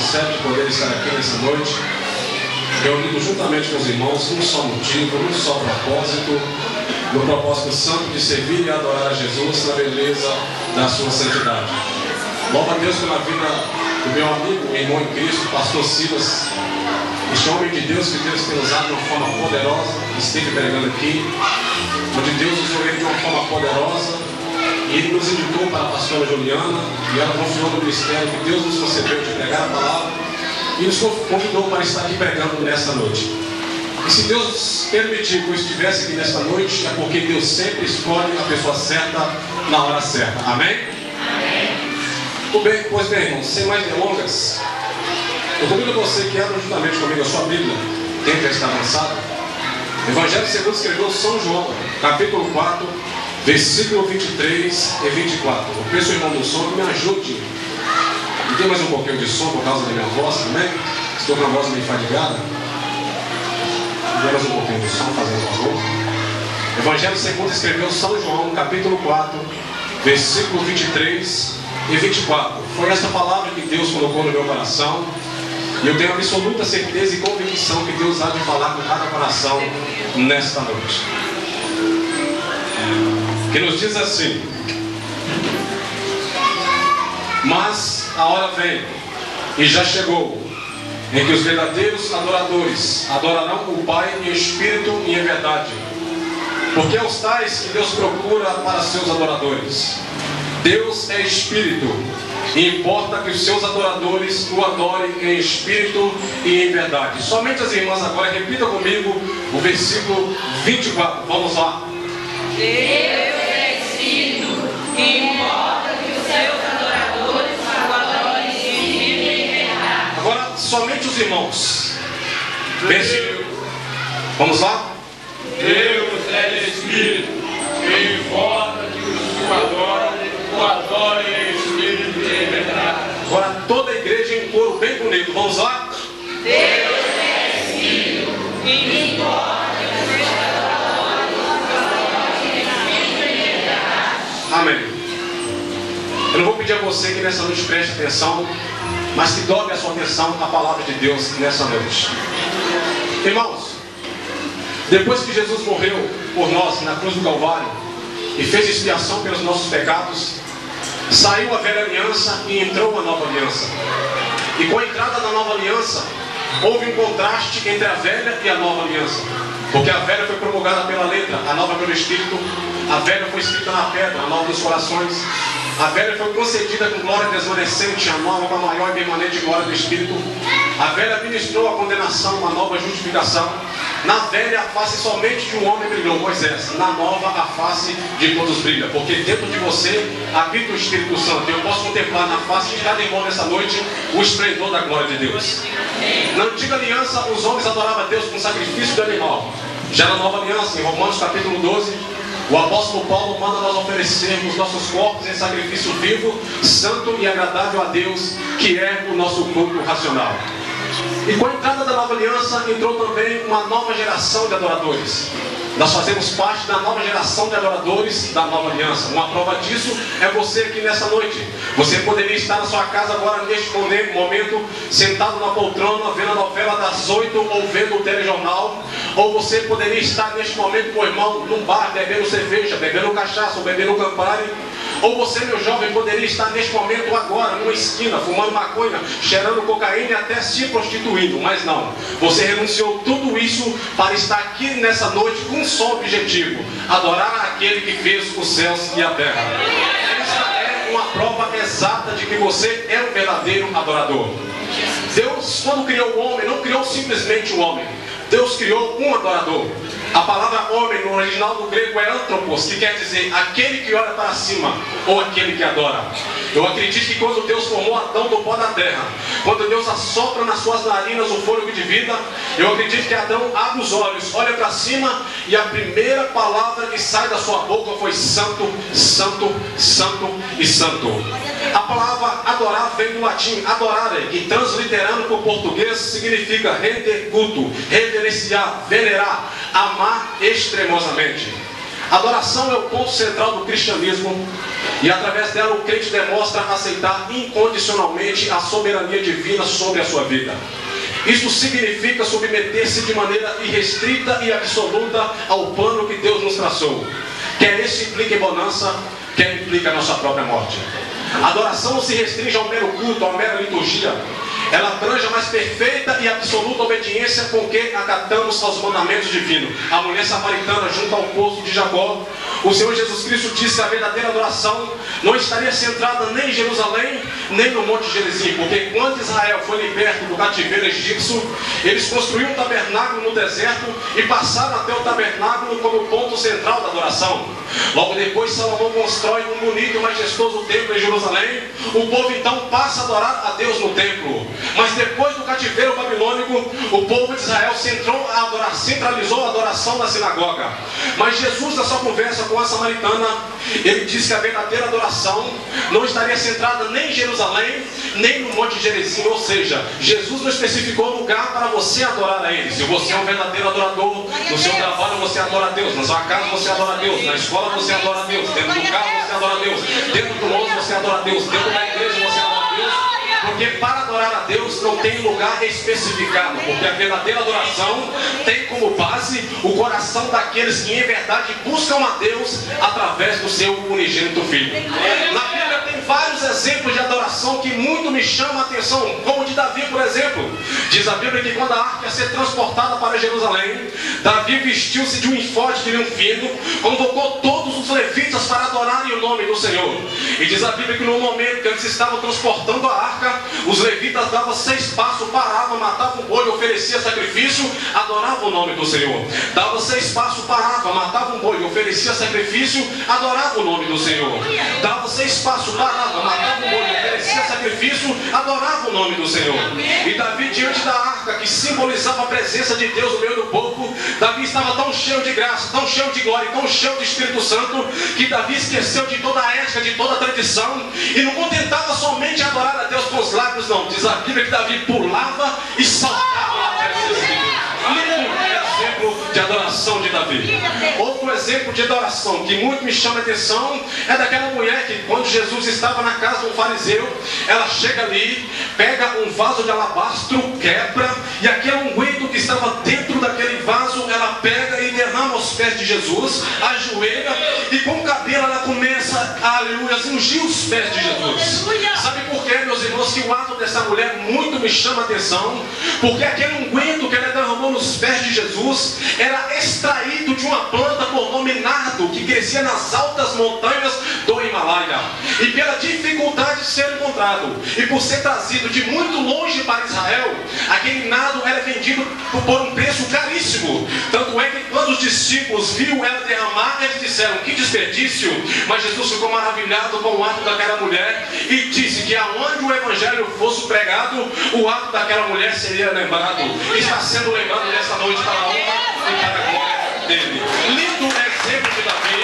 concede de poder estar aqui nessa noite, reunido juntamente com os irmãos, num só motivo, num só propósito, no propósito santo de servir e adorar a Jesus na beleza da sua santidade. Louvo a Deus pela vida do meu amigo, irmão em Cristo, pastor Silas, este homem de Deus que Deus tem usado de uma forma poderosa, que esteve pregando aqui, onde Deus usou ele de uma forma poderosa, e ele nos indicou para a pastora Juliana, e ela confiou no ministério que Deus nos concedeu de pregar a palavra, e nos convidou para estar aqui pregando nesta noite. E se Deus permitir que eu estivesse aqui nesta noite, é porque Deus sempre escolhe a pessoa certa na hora certa. Amém? Amém. Pois bem, irmãos, sem mais delongas, eu convido você que abra juntamente comigo a sua Bíblia, quem já está avançado. Evangelho segundo escreveu São João, capítulo 4, versículo 23 e 24. Eu peço ao irmão do som que me ajude. E tem mais um pouquinho de som por causa da minha voz também. Estou com a voz meio fadigada. Dê mais um pouquinho de som, fazendo favor. Evangelho segundo escreveu São João, capítulo 4, versículo 23 e 24. Foi essa palavra que Deus colocou no meu coração. E eu tenho absoluta certeza e convicção que Deus há de falar com cada coração nesta noite. Que nos diz assim: mas a hora vem, e já chegou, em que os verdadeiros adoradores adorarão o Pai em espírito e em verdade. Porque é os tais que Deus procura para seus adoradores. Deus é espírito, e importa que os seus adoradores o adorem em espírito e em verdade. Somente as irmãs agora repitam comigo o versículo 24. Vamos lá. Deus é espírito, e importa que os seus adoradores o adorem em espírito e em verdade. Agora, somente os irmãos. Versículo. Vamos lá? Deus é espírito, e importa que os que o adorem em espírito e em verdade. Agora toda a igreja em coro bem bonito. Vamos lá? Deus é espírito, e importa que os seus adoradores o adorem em espírito e em verdade. Amém. Eu não vou pedir a você que nessa noite preste atenção, mas que dobre a sua atenção à palavra de Deus nessa noite. Irmãos, depois que Jesus morreu por nós na cruz do Calvário e fez expiação pelos nossos pecados, saiu a velha aliança e entrou a nova aliança. E com a entrada da nova aliança, houve um contraste entre a velha e a nova aliança. Porque a velha foi promulgada pela letra, a nova pelo Espírito. A velha foi escrita na pedra, a nova nos corações. A velha foi concedida com glória desvanecente, a nova com a maior e permanente glória do Espírito. A velha ministrou a condenação, uma nova justificação. Na velha a face somente de um homem brilhou, Moisés. Na nova a face de todos brilha. Porque dentro de você habita o Espírito Santo. Eu posso contemplar na face de cada irmão nessa noite o esplendor da glória de Deus. Na antiga aliança os homens adoravam a Deus com sacrifício de animal. Já na nova aliança, em Romanos capítulo 12, o apóstolo Paulo manda nós oferecermos nossos corpos em sacrifício vivo, santo e agradável a Deus, que é o nosso culto racional. E com a entrada da nova aliança entrou também uma nova geração de adoradores. Nós fazemos parte da nova geração de adoradores da nova aliança. Uma prova disso é você aqui nessa noite. Você poderia estar na sua casa agora, neste momento, sentado na poltrona, vendo a novela das 8 ou vendo o telejornal. Ou você poderia estar neste momento com o irmão num bar, bebendo cerveja, bebendo cachaça ou bebendo Campari. Ou você, meu jovem, poderia estar neste momento agora, numa esquina, fumando maconha, cheirando cocaína e até se prostituindo. Mas não, você renunciou tudo isso para estar aqui nessa noite com um só objetivo: adorar aquele que fez os céus e a terra. Esta é uma prova exata de que você é um verdadeiro adorador. Deus, quando criou o homem, não criou simplesmente o homem. Deus criou um adorador. A palavra homem no original do grego é antropos, que quer dizer aquele que olha para cima, ou aquele que adora. Eu acredito que quando Deus formou Adão do pó da terra, quando Deus assopra nas suas narinas o fôlego de vida, eu acredito que Adão abre os olhos, olha para cima, e a primeira palavra que sai da sua boca foi santo, santo, santo e santo. A palavra adorar vem do latim adorare, que transliterando para o português significa render culto, reverenciar, venerar, amar extremosamente. A adoração é o ponto central do cristianismo e através dela o crente demonstra aceitar incondicionalmente a soberania divina sobre a sua vida. Isso significa submeter-se de maneira irrestrita e absoluta ao plano que Deus nos traçou. Quer isso implique bonança, quer implique a nossa própria morte. A adoração não se restringe ao mero culto, à mera liturgia. Ela abrange a mais perfeita e absoluta obediência com que acatamos aos mandamentos divinos. A mulher samaritana junto ao poço de Jacó, o Senhor Jesus Cristo disse que a verdadeira adoração não estaria centrada nem em Jerusalém, nem no Monte Gerizim, porque quando Israel foi liberto do cativeiro egípcio, eles construíram um tabernáculo no deserto e passaram até o tabernáculo como ponto central da adoração. Logo depois Salomão constrói um bonito e majestoso templo em Jerusalém. O povo então passa a adorar a Deus no templo. Mas depois do cativeiro babilônico, o povo de Israel centralizou a adoração na sinagoga. Mas Jesus, na sua conversa com a samaritana, ele disse que a verdadeira adoração não estaria centrada nem em Jerusalém, nem no Monte Gerizim. Ou seja, Jesus não especificou lugar para você adorar a Ele. Se você é um verdadeiro adorador, no seu trabalho você adora a Deus, na sua casa você adora a Deus, na escola você adora a Deus, dentro do carro você adora a Deus, dentro do ônibus você adora a Deus, dentro da igreja você adora a Deus. Porque para adorar a Deus não tem lugar especificado, porque a verdadeira adoração tem como base o coração daqueles que em verdade buscam a Deus através do seu unigênito Filho. Na Bíblia tem vários exemplos de adoração que muito me chamam a atenção, como o de Davi, por exemplo. Diz a Bíblia que quando a arca ia ser transportada para Jerusalém, Davi vestiu-se de um efode de linho fino, convocou todos os levitas para adorarem o nome do Senhor. E diz a Bíblia que no momento que eles estavam transportando a arca, os levitas davam 6 passos, paravam, matavam um boi, ofereciam sacrifício, adoravam o nome do Senhor. Dava 6 passos, parava, matava um boi, oferecia sacrifício, adorava o nome do Senhor. Dava 6 passos, parava, matava um boi, oferecia sacrifício, adorava o nome do Senhor. E Davi, diante da arca, que simbolizava a presença de Deus no meio do povo, Davi estava tão cheio de graça, tão cheio de glória, tão cheio do Espírito Santo, que Davi esqueceu de toda a ética, de toda a tradição, e não contentava somente adorar a Deus com os lábios, não. Diz a Bíblia que Davi pulava e saltava na presença de Deus. Lindo exemplo de adoração de Davi. Outro exemplo de adoração que muito me chama a atenção é daquela mulher que, quando Jesus estava na casa do fariseu, ela chega ali, pega um vaso de alabastro, quebra, e aquele unguento que estava dentro daquele vaso, ela pega e derrama aos pés de Jesus, ajoelha, e com o cabelo ela começa a, aleluia, ungir os pés de Jesus. Sabe por quê, meus irmãos, que o ato dessa mulher muito me chama a atenção? Porque aquele unguento que ela derramou nos pés de Jesus era extraído de uma planta por nome nardo, que crescia nas altas montanhas do Himalaia. E pela dificuldade de ser encontrado, e por ser trazido de muito longe para Israel, aquele nardo era vendido por um preço caríssimo. Tanto é que quando os discípulos viram ela derramar, eles disseram: que desperdício! Mas Jesus ficou maravilhado com o ato daquela mulher e disse que aonde o evangelho fosse pregado, o ato daquela mulher seria lembrado. E está sendo lembrado nessa noite para a honra e para a glória dele. Lindo exemplo de Davi,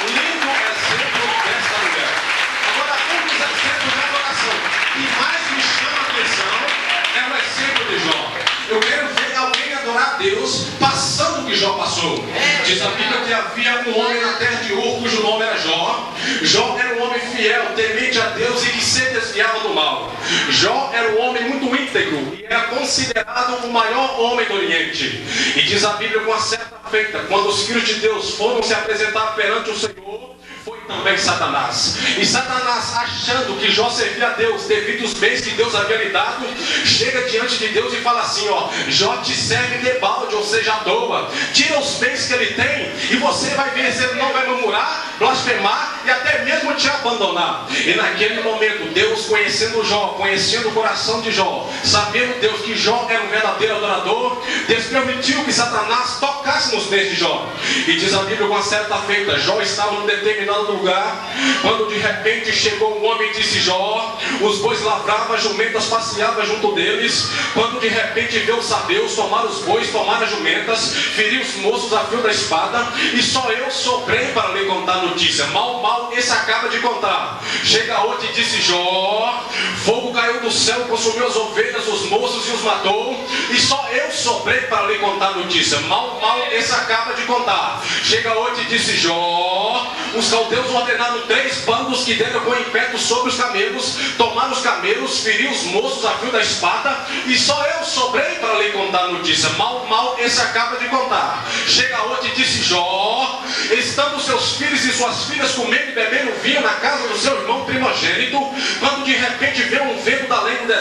lindo exemplo dessa mulher. Agora, um dos exemplos de adoração que mais me chama a atenção é o exemplo de Jó. Eu quero ver alguém adorar a Deus passando o que Jó passou. Diz a Bíblia que havia um homem na terra de Ur, cujo nome era Jó. Jó era um homem fiel, temente a Deus e que se desviava do mal. Jó era um homem muito íntegro e era considerado o maior homem do Oriente. E diz a Bíblia, com uma certa feita, quando os filhos de Deus foram se apresentar perante o Senhor, foi também Satanás. E Satanás, achando que Jó servia a Deus devido aos bens que Deus havia lhe dado, chega diante de Deus e fala assim: ó, Jó te serve de balde, ou seja, à toa. Tira os bens que ele tem e você vai ver se ele não vai murmurar, blasfemar e até mesmo te abandonar. E naquele momento, Deus, conhecendo Jó, conhecendo o coração de Jó, sabendo Deus que Jó era um verdadeiro adorador, Deus permitiu que Satanás tocasse nos bens de Jó. E diz a Bíblia, com uma certa feita, Jó estava num determinado lugar. Quando de repente chegou um homem e disse: Jó, os bois lavravam, as jumentas passeavam junto deles. Quando de repente veio os sabeus, tomaram os bois, tomaram as jumentas, feriu os moços a fio da espada, e só eu sobrei para lhe contar a notícia. Mal, esse acaba de contar. Chega outro e disse: Jó, fogo caiu do céu, consumiu as ovelhas, os moços e os matou, e só eu sobrei para lhe contar a notícia. Mal, esse acaba de contar. Chega outro e disse: Jó, os caldeus ordenaram 3 bandos que deram com impeto sobre os camelos, tomaram os camelos, feriu os moços a fio da espada, e só eu sobrei para lhe contar a notícia. Mal, esse acaba de contar. Chega outro e disse: Jó, estando seus filhos e suas filhas comendo e bebendo vinho na casa do seu irmão primogênito, quando de repente veio um vento da além do deserto,